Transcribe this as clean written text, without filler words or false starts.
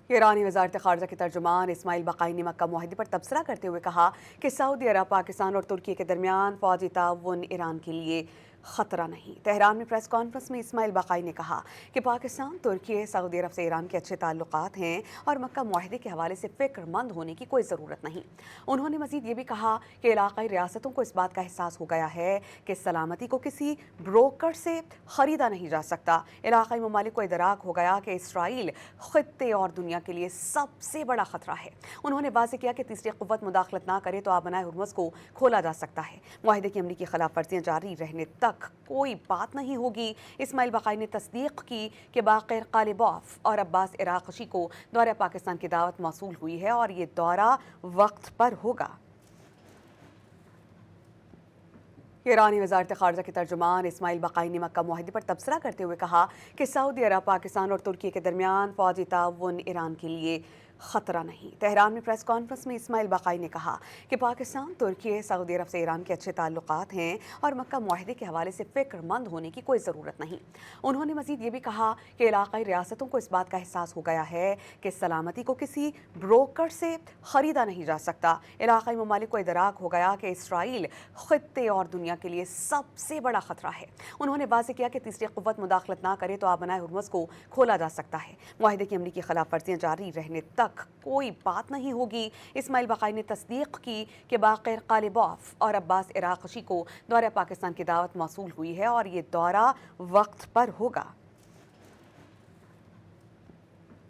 ایرانی وزارت خارجہ کے ترجمان اسماعیل بقائی نے مکہ معاہدے پر تبصرہ کرتے ہوئے کہا کہ سعودی عرب، پاکستان اور ترکی کے درمیان فوجی تعاون ایران کے لیے خطرہ نہیں۔ تہران میں پریس کانفرنس میں اسماعیل بقائی نے کہا کہ پاکستان، ترکی، سعودی عرب سے ایران کے اچھے تعلقات ہیں اور مکہ معاہدے کے حوالے سے فکر مند ہونے کی کوئی ضرورت نہیں۔ انہوں نے مزید یہ بھی کہا کہ علاقائی ریاستوں کو اس بات کا احساس ہو گیا ہے کہ سلامتی کو کسی بروکر سے خریدا نہیں جا سکتا۔ علاقائی ممالک کو ادراک ہو گیا کہ اسرائیل خطے اور دنیا کے لیے سب سے بڑا خطرہ ہے۔ انہوں نے واضح کیا کہ تیسری قوت مداخلت نہ کرے تو آبنائے ہرمز کو کھولا جا سکتا ہے۔ معاہدے کی عملی کی خلاف ورزیاں جاری رہنے تک کوئی بات نہیں ہوگی۔ اسماعیل بقائی نے تصدیق کی کہ باقر قالیباف اور عباس عراقچی کو دورہ پاکستان کی دعوت موصول ہوئی ہے اور یہ دورہ وقت پر ہوگا۔ ایرانی وزارت خارجہ کے ترجمان اسماعیل بقائی نے مکہ معاہدے پر تبصرہ کرتے ہوئے کہا کہ سعودی عرب، پاکستان اور ترکی کے درمیان فوجی تعاون ایران کے لیے خطرہ نہیں۔ تہران میں پریس کانفرنس میں اسماعیل بقائی نے کہا کہ پاکستان، ترکی، سعودی عرب سے ایران کے اچھے تعلقات ہیں اور مکہ معاہدے کے حوالے سے فکر مند ہونے کی کوئی ضرورت نہیں۔ انہوں نے مزید یہ بھی کہا کہ علاقائی ریاستوں کو اس بات کا احساس ہو گیا ہے کہ سلامتی کو کسی بروکر سے خریدا نہیں جا سکتا۔ علاقائی ممالک کو ادراک ہو گیا کہ اسرائیل خطے اور دنیا کے لیے سب سے بڑا خطرہ ہے۔ انہوں نے واضح کیا کہ تیسری قوت مداخلت نہ کرے تو آبنائے ہرمز کو کھولا جا سکتا ہے۔ معاہدے کی عملی کی خلاف ورزیاں جاری رہنے تک کوئی بات نہیں ہوگی۔ اسماعیل بقائی نے تصدیق کی کہ باقر قالیباف اور عباس عراقچی کو دورہ پاکستان کی دعوت موصول ہوئی ہے اور یہ دورہ وقت پر ہوگا۔